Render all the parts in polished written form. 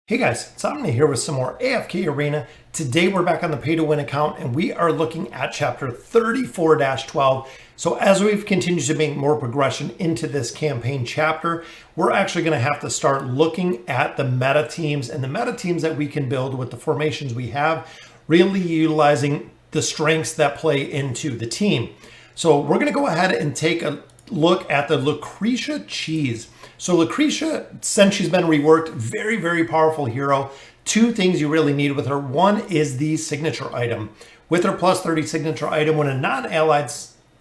Hey guys, it's Omni here with some more AFK Arena. Today we're back on the pay to win account and we are looking at chapter 34-12. So as we've continued to make more progression into this campaign chapter, we're actually going to have to start looking at the meta teams and the meta teams that we can build with the formations we have, really utilizing the strengths that play into the team. So we're going to go ahead and take a look at the Lucretia cheese. So Lucretia, since she's been reworked, very, very powerful hero. Two things you really need with her. One is the signature item. With her plus 30 signature item, when a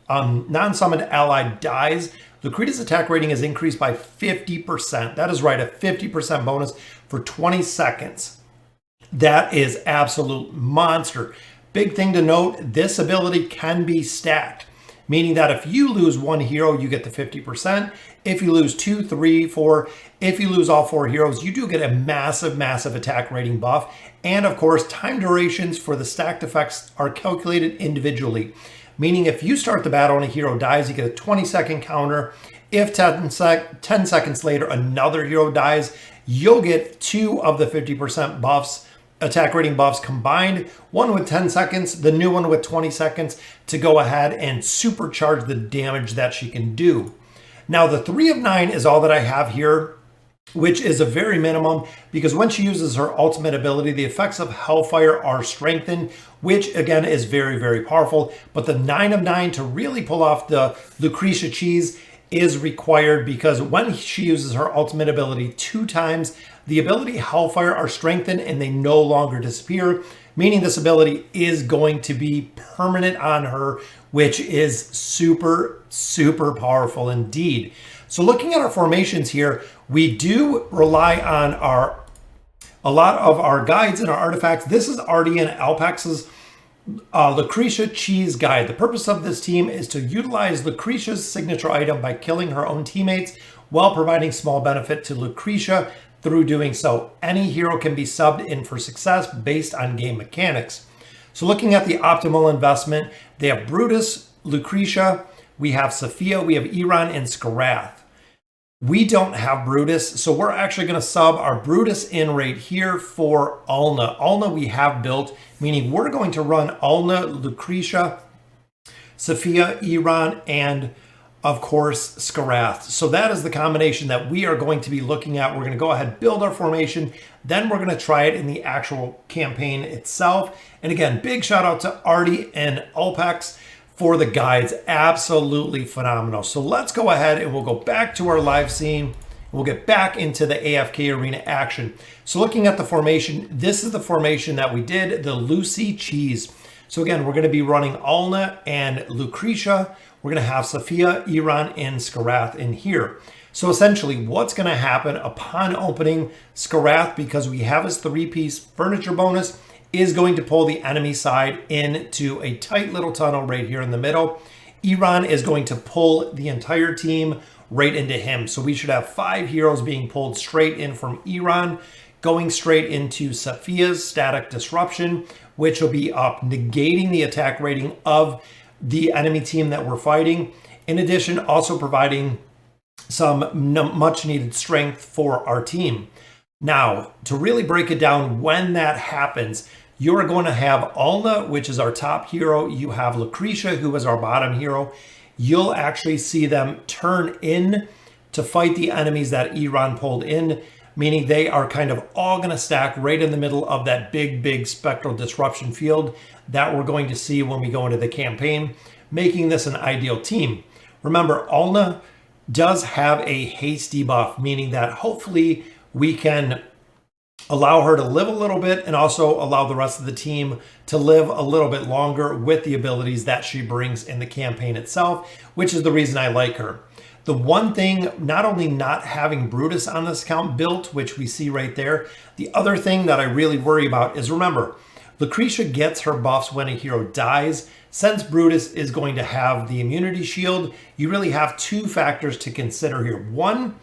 non-summoned ally dies, Lucretia's attack rating is increased by 50%. That is right, a 50% bonus for 20 seconds. That is absolute monster. Big thing to note, this ability can be stacked, meaning that if you lose one hero, you get the 50%. If you lose 2, 3, 4, if you lose all 4 heroes, you do get a massive, massive attack rating buff. And of course, time durations for the stacked effects are calculated individually, meaning if you start the battle and a hero dies, you get a 20-second counter. If 10 seconds later another hero dies, you'll get 2 of the 50% buffs, attack rating buffs combined, one with 10 seconds, the new one with 20 seconds to go ahead and supercharge the damage that she can do. Now, the 3 of 9 is all that I have here, which is a very minimum because when she uses her ultimate ability, the effects of Hellfire are strengthened, which again is very, very powerful. But the 9 of 9 to really pull off the Lucretia cheese is required because when she uses her ultimate ability 2 times, the ability Hellfire are strengthened and they no longer disappear, meaning this ability is going to be permanent on her, which is super, super powerful indeed. So looking at our formations here, we do rely on a lot of our guides and our artifacts. This is Artie and Alpex's Lucretia cheese guide. The purpose of this team is to utilize Lucretia's signature item by killing her own teammates while providing small benefit to Lucretia through doing so. Any hero can be subbed in for success based on game mechanics. So looking at the optimal investment, they have Brutus, Lucretia, we have Sophia, we have Iran, and Skarath. We don't have Brutus, so we're actually going to sub our Brutus in right here for Ulna. Ulna we have built, meaning we're going to run Ulna, Lucretia, Sophia, Iran, and of course, Skarath. So that is the combination that we are going to be looking at. We're going to go ahead, build our formation, then we're going to try it in the actual campaign itself. And again, big shout out to Artie and Alpex for the guides. Absolutely phenomenal. So let's go ahead and we'll go back to our live scene. We'll get back into the AFK Arena action. So looking at the formation, this is the formation that we did, the Lucy Cheese. So again, we're going to be running Ulna and Lucretia. We're going to have Sophia, Iran, and Skarath in here. So essentially, what's going to happen upon opening Skarath, because we have his 3-piece furniture bonus, is going to pull the enemy side into a tight little tunnel right here in the middle. Iran is going to pull the entire team right into him. So we should have 5 heroes being pulled straight in from Iran, going straight into Sophia's static disruption, which will be up, negating the attack rating of the enemy team that we're fighting. In addition, also providing some much needed strength for our team. Now, to really break it down, when that happens, you're going to have Ulna, which is our top hero. You have Lucretia, who is our bottom hero. You'll actually see them turn in to fight the enemies that Iran pulled in, meaning they are kind of all going to stack right in the middle of that big, big spectral disruption field that we're going to see when we go into the campaign, making this an ideal team. Remember, Ulna does have a haste debuff, meaning that hopefully we can allow her to live a little bit and also allow the rest of the team to live a little bit longer with the abilities that she brings in the campaign itself, which is the reason I like her. The one thing, not only not having Brutus on this account built, which we see right there, the other thing that I really worry about is, remember, Lucretia gets her buffs when a hero dies. Since Brutus is going to have the immunity shield, you really have 2 factors to consider here. One,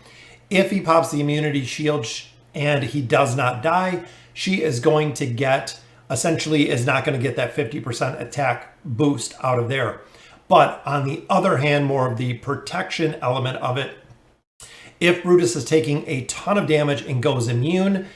if he pops the immunity shield and he does not die, she is going to get, essentially is not going to get that 50% attack boost out of there. But on the other hand, more of the protection element of it, if Brutus is taking a ton of damage and goes immune,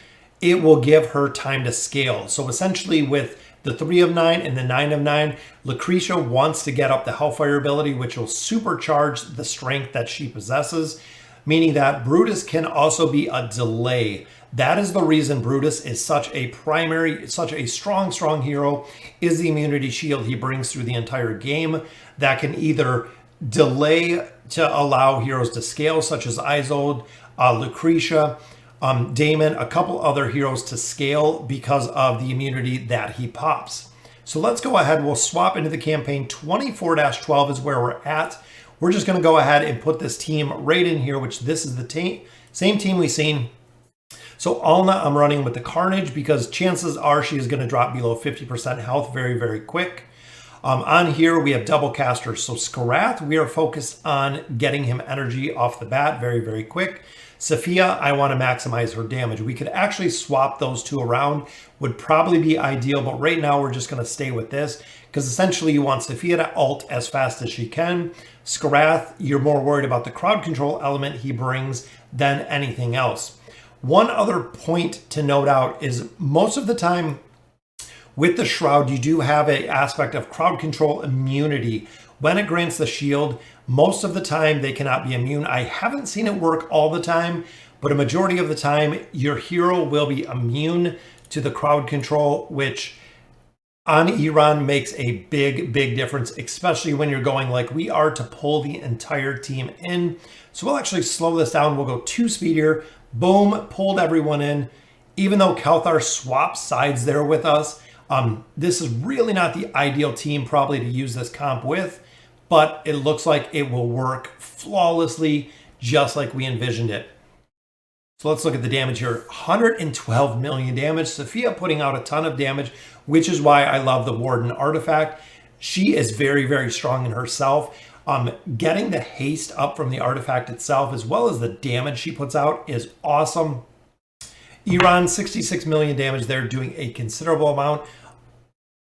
it will give her time to scale. So essentially with the 3 of 9 and the 9 of 9, Lucretia wants to get up the Hellfire ability, which will supercharge the strength that she possesses, meaning that Brutus can also be a delay. That is the reason Brutus is such a strong hero, is the immunity shield he brings through the entire game that can either delay to allow heroes to scale, such as Isolde, Lucretia, Damon, a couple other heroes to scale because of the immunity that he pops. So let's go ahead. We'll swap into the campaign. 24-12 is where we're at. We're just going to go ahead and put this team right in here, which this is the same team we've seen. So Alna, I'm running with the Carnage because chances are she is going to drop below 50% health very, very quick. On here, we have double casters. So Skarath, we are focused on getting him energy off the bat very, very quick. Sophia, I want to maximize her damage. We could actually swap those two around, would probably be ideal, but right now we're just going to stay with this because essentially you want Sophia to ult as fast as she can. Skarath, you're more worried about the crowd control element he brings than anything else. One other point to note out is most of the time with the Shroud, you do have an aspect of crowd control immunity. When it grants the shield, most of the time they cannot be immune. I haven't seen it work all the time, but a majority of the time your hero will be immune to the crowd control, which on Iran makes a big, big difference, especially when you're going like we are to pull the entire team in. So we'll actually slow this down. We'll go 2 speed here. Boom, pulled everyone in. Even though Kelthar swaps sides there with us, this is really not the ideal team probably to use this comp with, but it looks like it will work flawlessly just like we envisioned it. So let's look at the damage here. 112 million damage. Sophia putting out a ton of damage, which is why I love the Warden artifact. She is very, very strong in herself. Getting the haste up from the artifact itself, as well as the damage she puts out, is awesome. Iran, 66 million damage there, doing a considerable amount.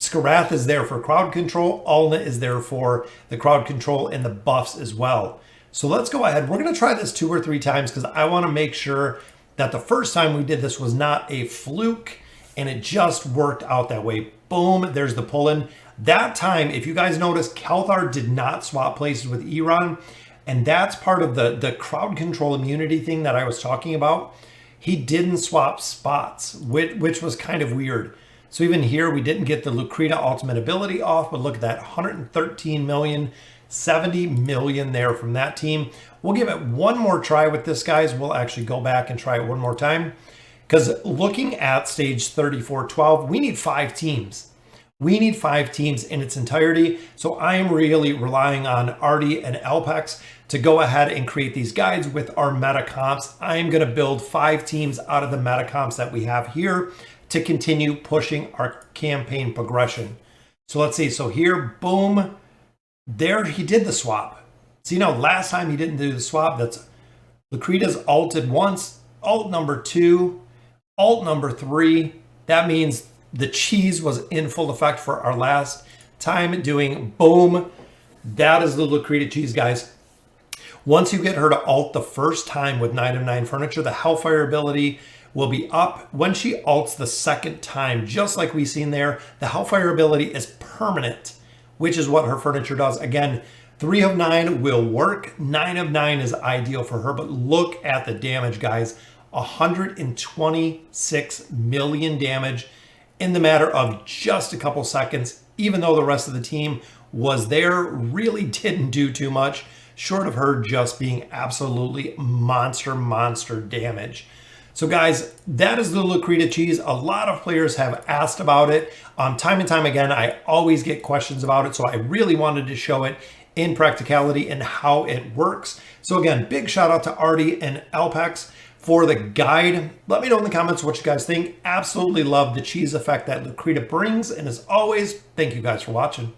Skarath is there for crowd control. Alna is there for the crowd control and the buffs as well. So let's go ahead. We're going to try this 2 or 3 times because I want to make sure that the first time we did this was not a fluke and it just worked out that way. Boom, there's the pull-in. That time, if you guys notice, Kelthar did not swap places with Iran, and that's part of the crowd control immunity thing that I was talking about. He didn't swap spots, which was kind of weird. So even here, we didn't get the Lucretia ultimate ability off, but look at that, 113 million, 70 million there from that team. We'll give it one more try with this, guys. We'll actually go back and try it one more time. Because looking at stage 34-12, we need 5 teams. We need 5 teams in its entirety. So I'm really relying on Artie and Elpex to go ahead and create these guides with our meta comps. I'm going to build 5 teams out of the meta comps that we have here to continue pushing our campaign progression. So let's see. So here, boom, there he did the swap. So, you know, last time he didn't do the swap. That's Lucretia's ulted once, ult number 2, ult number 3. That means the cheese was in full effect for our last time doing boom. That is the Lucretia cheese, guys. Once you get her to ult the first time with 9 of 9 furniture, the Hellfire ability will be up. When she ults the second time, just like we've seen there, the Hellfire ability is permanent, which is what her furniture does. Again, 3 of 9 will work. 9 of 9 is ideal for her, but look at the damage, guys. 126 million damage in the matter of just a couple seconds, even though the rest of the team was there, really didn't do too much, short of her just being absolutely monster damage. So guys, that is the Lucretia cheese. A lot of players have asked about it. Time and time again, I always get questions about it, so I really wanted to show it in practicality and how it works. So again, big shout out to Artie and Elpex for the guide. Let me know in the comments what you guys think. Absolutely love the cheese effect that Lucretia brings. And as always, thank you guys for watching.